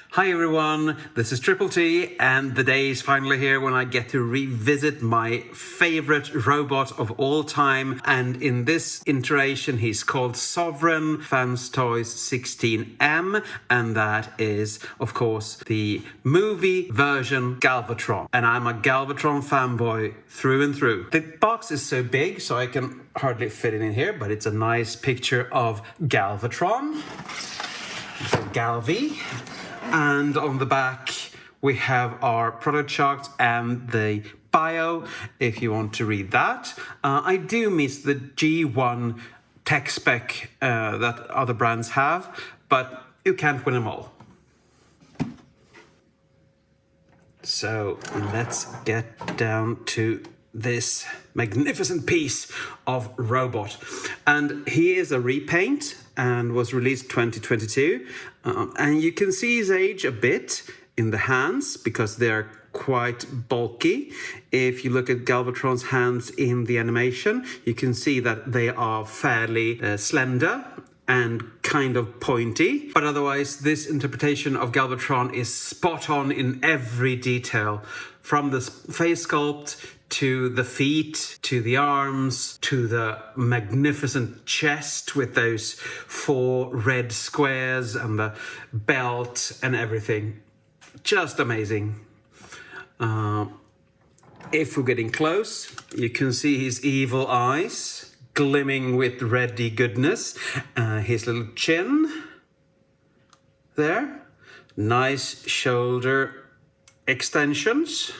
Hi everyone, this is Triple T, and the day is finally here when I get to revisit my favorite robot of all time. And in this iteration, he's called Sovereign Fanstoys 16M, and that is, of course, the movie version Galvatron. And I'm a Galvatron fanboy through and through. The box is so big, so I can hardly fit it in here, but it's a nice picture of Galvatron, Galvi. And on the back, we have our product chart and the bio, if you want to read that. I do miss the G1 tech spec that other brands have, but you can't win them all. So let's get down to this magnificent piece of robot. And he is a repaint and was released 2022. And you can see his age a bit in the hands because they're quite bulky. If you look at Galvatron's hands in the animation, you can see that they are fairly slender and kind of pointy. But otherwise, this interpretation of Galvatron is spot on in every detail, from the face sculpt to the feet, to the arms, to the magnificent chest with those 4 red squares and the belt and everything. Just amazing. If we're getting close, you can see his evil eyes glimmering with reddy goodness. His little chin there. Nice shoulder extensions.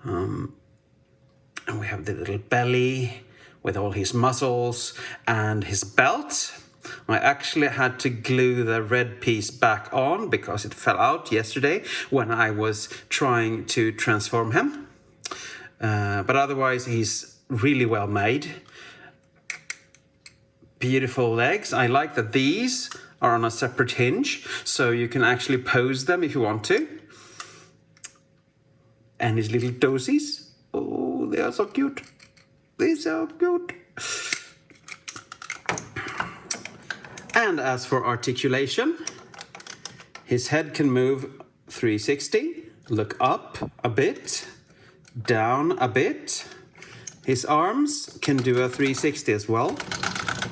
And we have the little belly with all his muscles and his belt. I actually had to glue the red piece back on because it fell out yesterday when I was trying to transform him. But otherwise, he's really well made. Beautiful legs. I like that these are on a separate hinge, so you can actually pose them if you want to. And his little toesies. Oh, they are so cute. They're so cute. And as for articulation, his head can move 360, look up a bit, down a bit. His arms can do a 360 as well.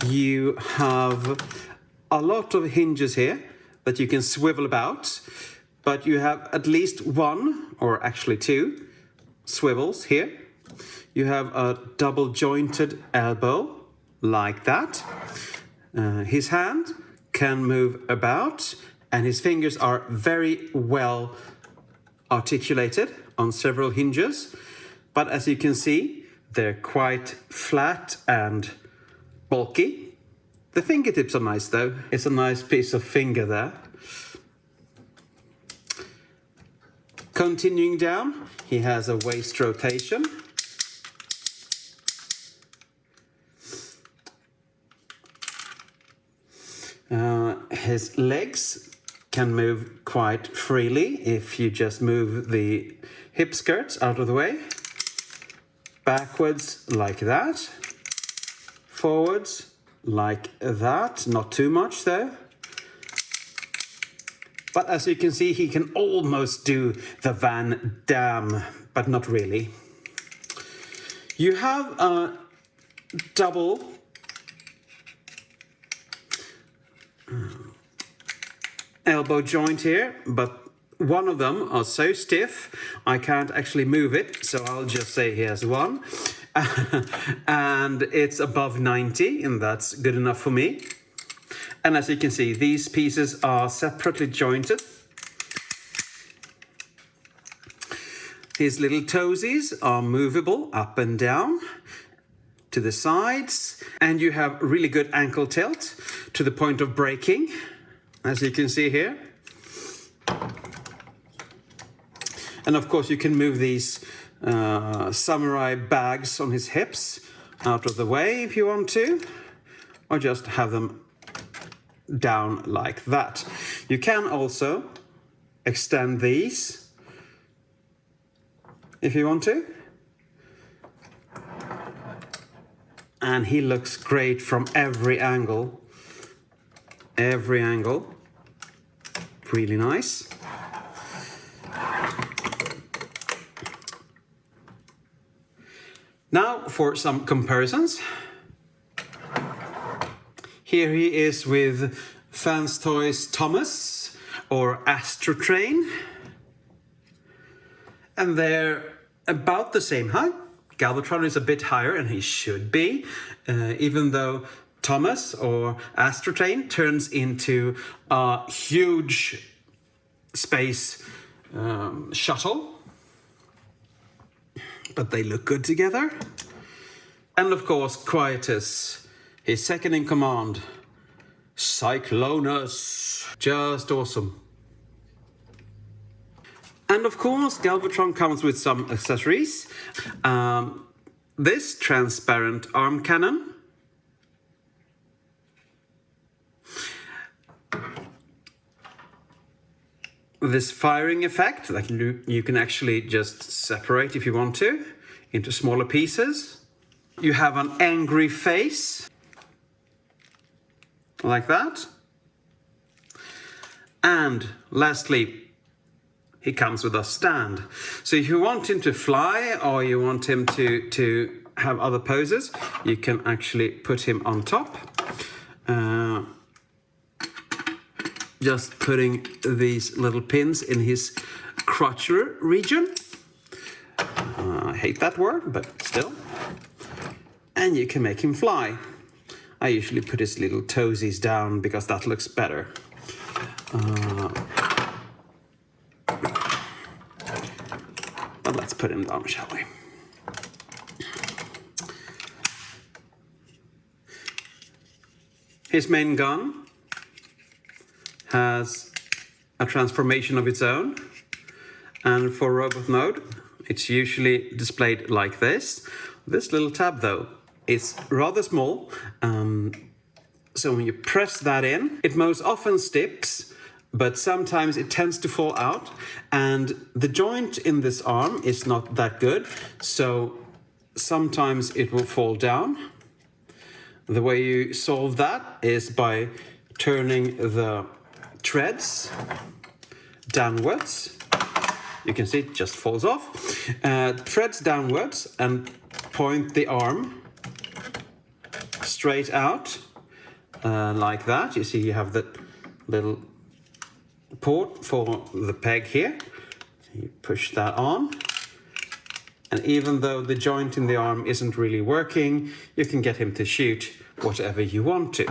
You have a lot of hinges here that you can swivel about, but you have at least 1, or actually 2, swivels here. You have a double jointed elbow, like that. His hand can move about, and his fingers are very well articulated on several hinges. But as you can see, they're quite flat and bulky. The fingertips are nice though. It's a nice piece of finger there. Continuing down, he has a waist rotation. His legs can move quite freely if you just move the hip skirts out of the way. Backwards like that. Forwards like that. Not too much though. But as you can see, he can almost do the Van Damme, but not really. You have a double elbow joint here, but one of them are so stiff I can't actually move it, so I'll just say here's one. And it's above 90, and that's good enough for me. And as you can see, these pieces are separately jointed. His little toesies are movable up and down to the sides. And you have really good ankle tilt to the point of breaking, as you can see here. And of course, you can move these samurai bags on his hips out of the way if you want to, or just have them down like that. You can also extend these if you want to. And he looks great from every angle. really nice. Now for some comparisons. Here he is with Fanstoys Thomas or Astrotrain. And they're about the same height. Galvatron is a bit higher, and he should be, even though Thomas or Astrotrain turns into a huge space shuttle. But they look good together. And of course, Quietus, his second in command, Cyclonus, just awesome. And of course, Galvatron comes with some accessories. This transparent arm cannon. This firing effect that you can actually just separate if you want to into smaller pieces. You have an angry face, like that. And lastly, he comes with a stand. So if you want him to fly or you want him to have other poses, you can actually put him on top. Just putting these little pins in his crotchler region. I hate that word, but still. And you can make him fly. I usually put his little toesies down because that looks better. But let's put him down, shall we? His main gun has a transformation of its own, and for robot mode it's usually displayed like this. This little tab though is rather small, so when you press that in, it most often sticks, but sometimes it tends to fall out, and the joint in this arm is not that good, so sometimes it will fall down. The way you solve that is by turning the treads downwards. You can see it just falls off. Treads downwards and point the arm straight out like that. You see you have the little port for the peg here. You push that on. And even though the joint in the arm isn't really working, you can get him to shoot whatever you want to,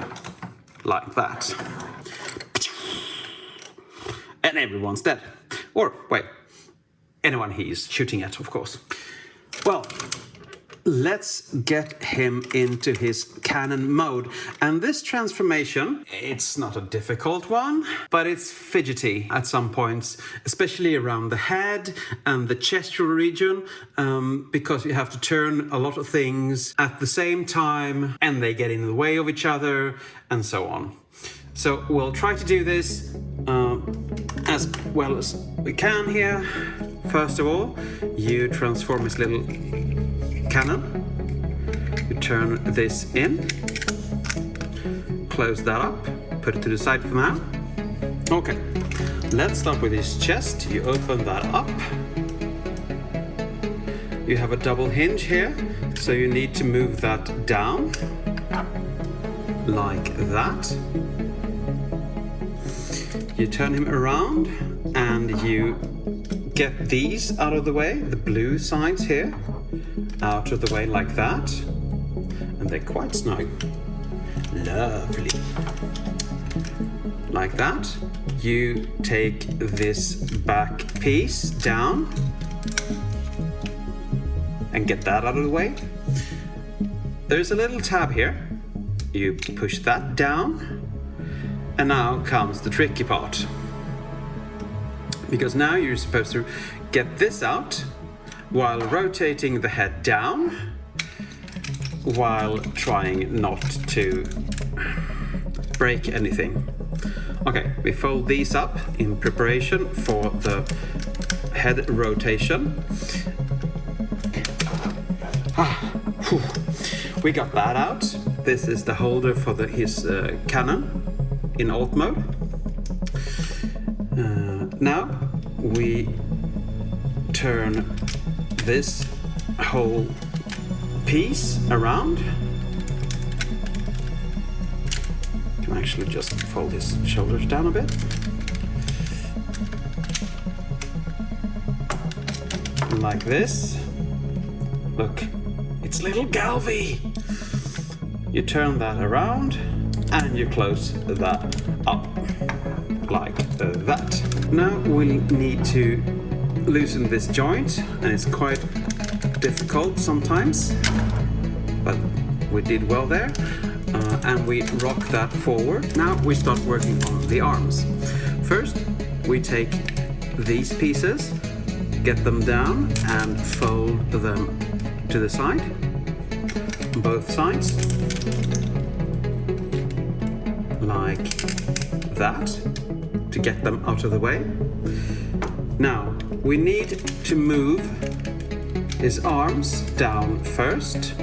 like that. And everyone's dead. Or, wait, anyone he's shooting at, of course. Well, let's get him into his cannon mode. And this transformation, it's not a difficult one, but it's fidgety at some points, especially around the head and the chestal region, because you have to turn a lot of things at the same time, and they get in the way of each other, and so on. So we'll try to do this as well as we can here. First of all, you transform his little cannon. You turn this in, close that up, put it to the side for now. Okay, let's start with his chest. You open that up. You have a double hinge here, so you need to move that down, like that. You turn him around and you get these out of the way, the blue sides here, out of the way like that. And they're quite snug. Lovely. Like that. You take this back piece down and get that out of the way. There's a little tab here. You push that down. And now comes the tricky part. Because now you're supposed to get this out while rotating the head down, while trying not to break anything. Okay, we fold these up in preparation for the head rotation. We got that out. This is the holder for his cannon in alt mode. Now we turn this whole piece around. You can actually just fold his shoulders down a bit. Like this. Look, it's little Galvi. You turn that around and you close that up like that. Now we need to loosen this joint, and it's quite difficult sometimes, but we did well there. And we rock that forward. Now we start working on the arms. First, we take these pieces, get them down and fold them to the side, both sides, like that, to get them out of the way. Now we need to move his arms down first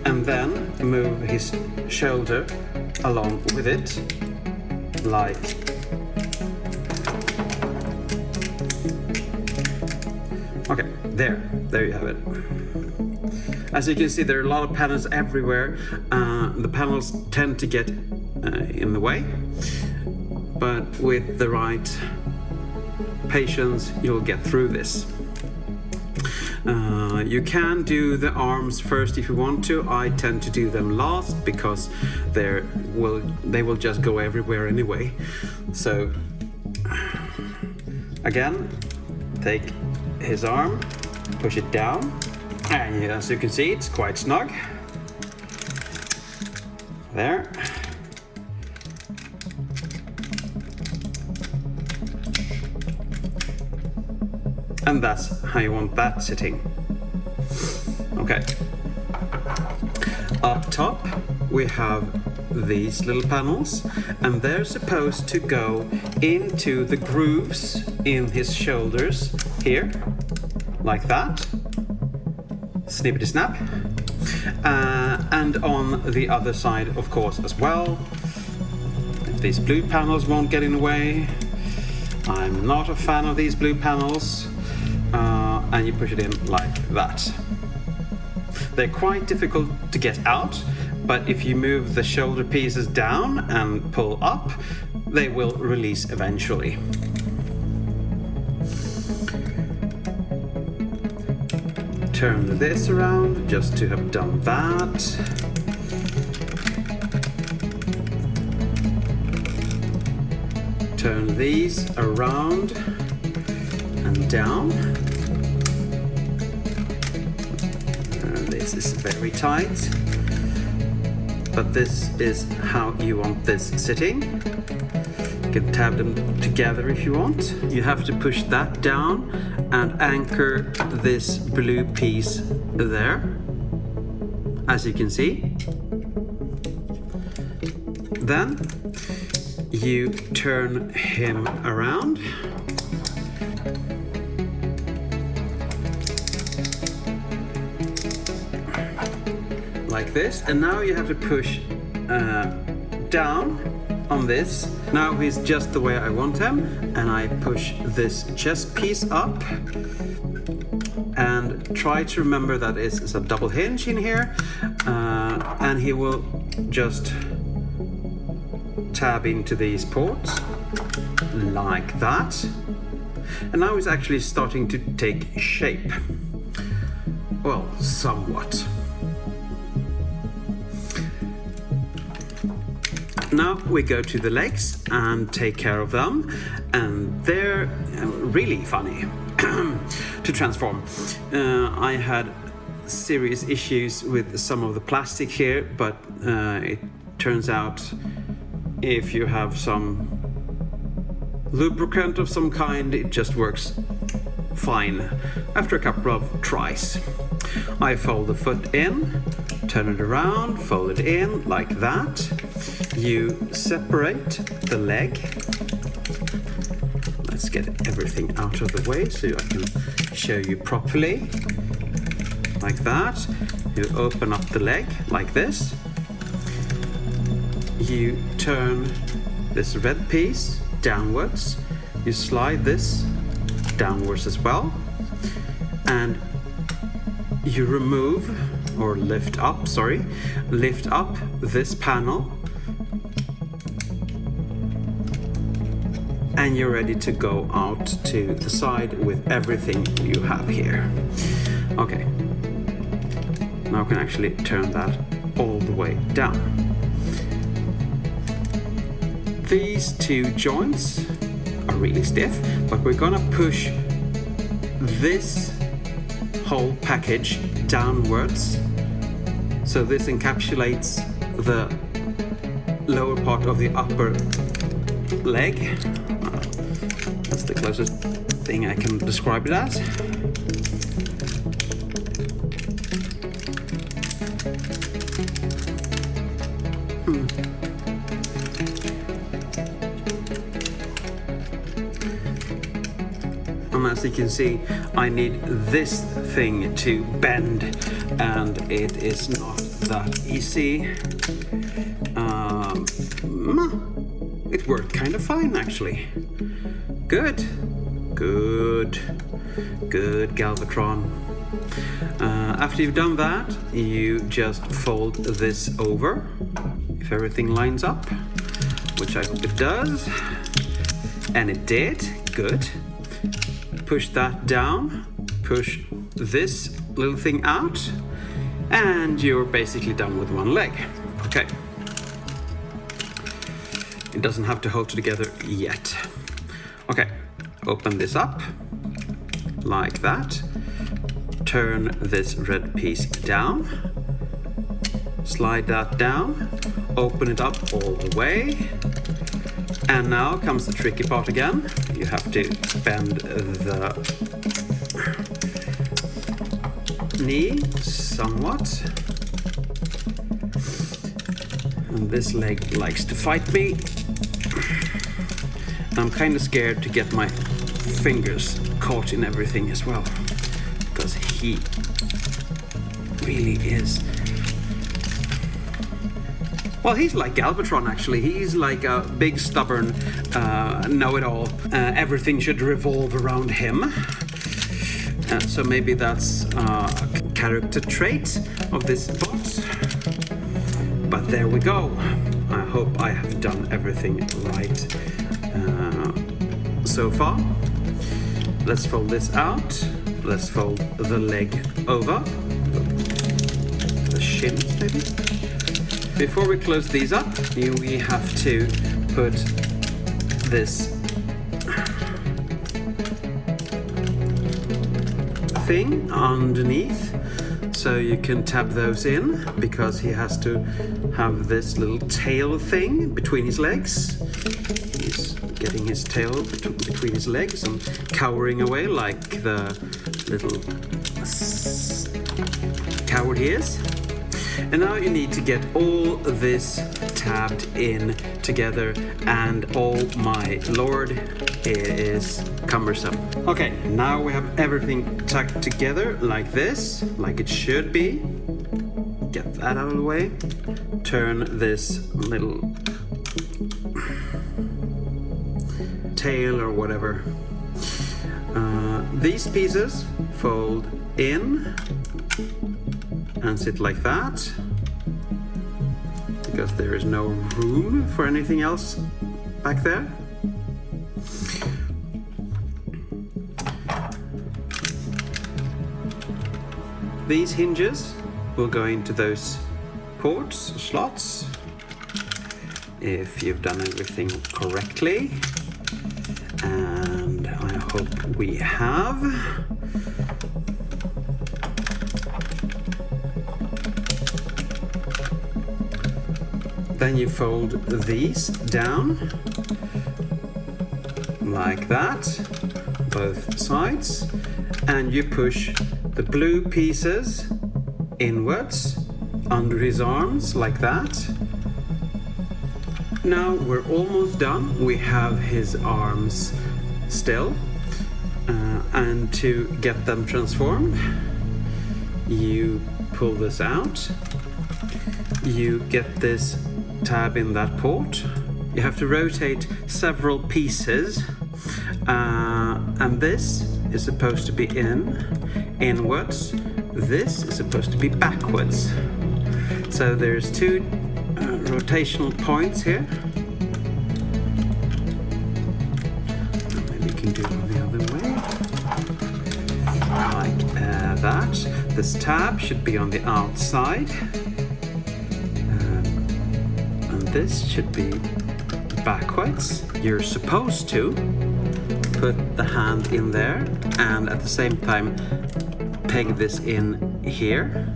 and then move his shoulder along with it, like okay, there you have it. As you can see, there are a lot of panels everywhere. The panels tend to get in the way, but with the right patience, you'll get through this. You can do the arms first if you want to. I tend to do them last because they will just go everywhere anyway. So again, take his arm, push it down, and as you can see, it's quite snug. There. And that's how you want that sitting. Okay. Up top, we have these little panels, and they're supposed to go into the grooves in his shoulders here, like that. Snippety snap. And on the other side, of course, as well. If these blue panels won't get in the way. I'm not a fan of these blue panels. And you push it in like that. They're quite difficult to get out, but if you move the shoulder pieces down and pull up, they will release eventually. Turn this around just to have done that. Turn these around and down. This is very tight, but this is how you want this sitting. You can tab them together if you want. You have to push that down and anchor this blue piece there, as you can see. Then you turn him around. Like this, and now you have to push down on this. Now he's just the way I want him, and I push this chest piece up and try to remember that it's a double hinge in here, and he will just tab into these ports like that. And now he's actually starting to take shape. Well, somewhat. Now we go to the legs and take care of them, and they're really funny to transform. I had serious issues with some of the plastic here, but it turns out if you have some lubricant of some kind, it just works fine after a couple of tries. I fold the foot in, turn it around, fold it in like that. You separate the leg. Let's get everything out of the way so I can show you properly. Like that. You open up the leg like this. You turn this red piece downwards you slide this downwards as well, and you remove, or lift up this panel, and you're ready to go out to the side with everything you have here. Okay, now I can actually turn that all the way down. These two joints are really stiff, but we're gonna push this whole package downwards, so this encapsulates the lower part of the upper leg. That's the closest thing I can describe it as. And as you can see, I need this thing to bend, and it is not that easy. It worked kind of fine, actually. Good, Galvatron. After you've done that, you just fold this over, if everything lines up, which I hope it does, and it did. Good. Push that down, push this little thing out, and you're basically done with one leg. Okay. It doesn't have to hold together yet. Okay, open this up, like that. Turn this red piece down, slide that down, open it up all the way. And now comes the tricky part again. You have to bend the knee somewhat. And this leg likes to fight me. I'm kind of scared to get my fingers caught in everything as well, because he really is. Well, he's like Galvatron, actually. He's like a big, stubborn know-it-all. Everything should revolve around him. So maybe that's a character trait of this bot. But there we go. I hope I have done everything right so far. Let's fold this out. Let's fold the leg over. The shins, maybe? Before we close these up, we have to put this thing underneath, so you can tap those in, because he has to have this little tail thing between his legs. He's getting his tail between his legs and cowering away like the little coward he is. And now you need to get all this tabbed in together, and oh my lord, it is cumbersome. Okay, now we have everything tucked together like this, like it should be. Get that out of the way. Turn this little tail or whatever. These pieces fold in and sit like that, because there is no room for anything else back there. These hinges will go into those ports, slots, if you've done everything correctly, and I hope we have. Then you fold these down like that, both sides, and you push the blue pieces inwards under his arms like that. Now we're almost done. We have his arms still, and to get them transformed, you pull this out. You get this tab in that port. You have to rotate several pieces And this is supposed to be inwards. This is supposed to be backwards. So there's two rotational points here. Maybe you can do it the other way. Like that. This tab should be on the outside. And this should be backwards. You're supposed to put the hand in there and at the same time peg this in here.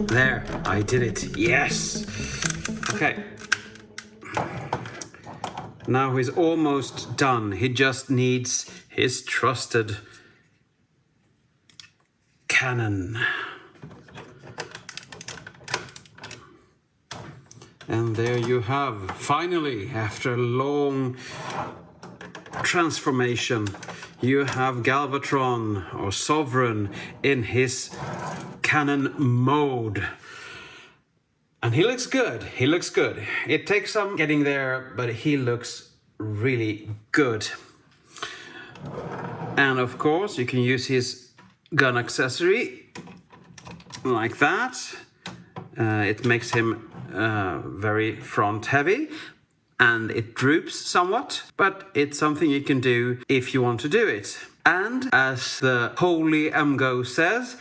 There, I did it. Yes. Okay. Now he's almost done. He just needs his trusted cannon. And there you have, finally, after a long transformation, you have Galvatron, or Sovereign, in his cannon mode. And he looks good, he looks good. It takes some getting there, but he looks really good. And of course, you can use his gun accessory like that. It makes him very front heavy and it droops somewhat, but it's something you can do if you want to do it. And as the holy MGO says,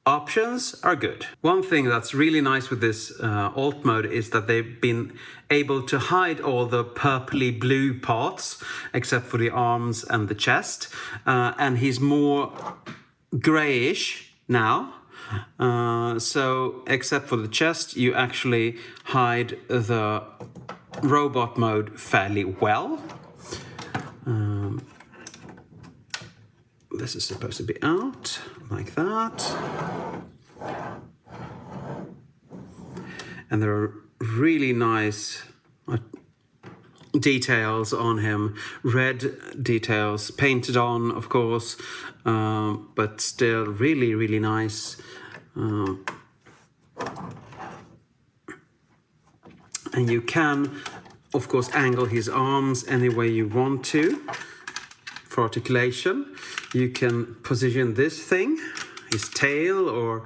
options are good. One thing that's really nice with this alt mode is that they've been able to hide all the purpley blue parts except for the arms and the chest, and he's more grayish now. So except for the chest, you actually hide the robot mode fairly well. This is supposed to be out like that. And there are really nice details on him. Red details painted on, of course, but still really, really nice. And you can, of course, angle his arms any way you want to for articulation. You can position this thing, his tail or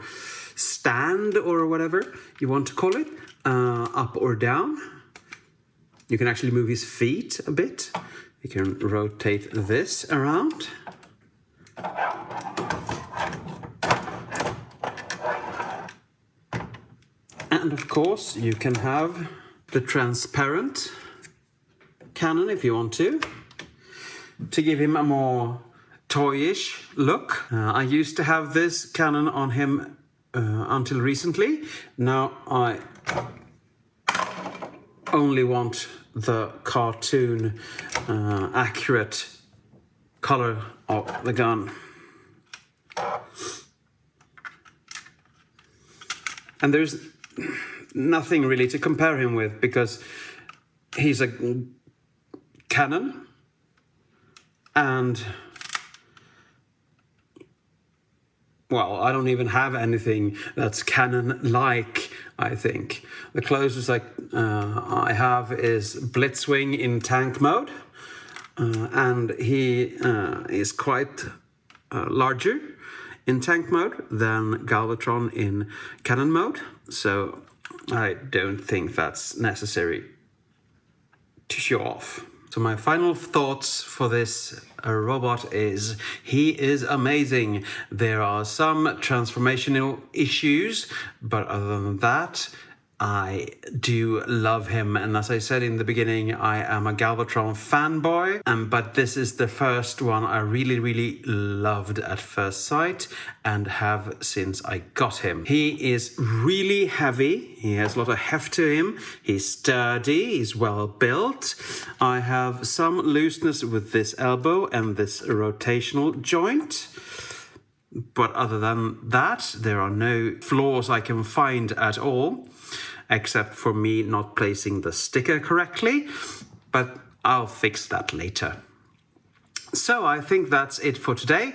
stand or whatever you want to call it, up or down. You can actually move his feet a bit. You can rotate this around. And of course, you can have the transparent cannon if you want to give him a more toyish look. I used to have this cannon on him until recently. Now I only want the cartoon accurate color of the gun. And there's nothing really to compare him with because he's a cannon and, well, I don't even have anything that's cannon-like, I think. The closest I have is Blitzwing in tank mode, and he is quite larger in tank mode than Galvatron in cannon mode, so I don't think that's necessary to show off. So my final thoughts for this robot is he is amazing. There are some transformational issues, but other than that, I do love him. And as I said in the beginning, I am a Galvatron fanboy, but this is the first one I really, really loved at first sight and have since I got him. He is really heavy. He has a lot of heft to him. He's sturdy. He's well built. I have some looseness with this elbow and this rotational joint. But other than that, there are no flaws I can find at all, except for me not placing the sticker correctly, but I'll fix that later. So I think that's it for today.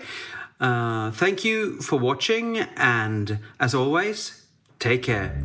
Thank you for watching, and as always, take care.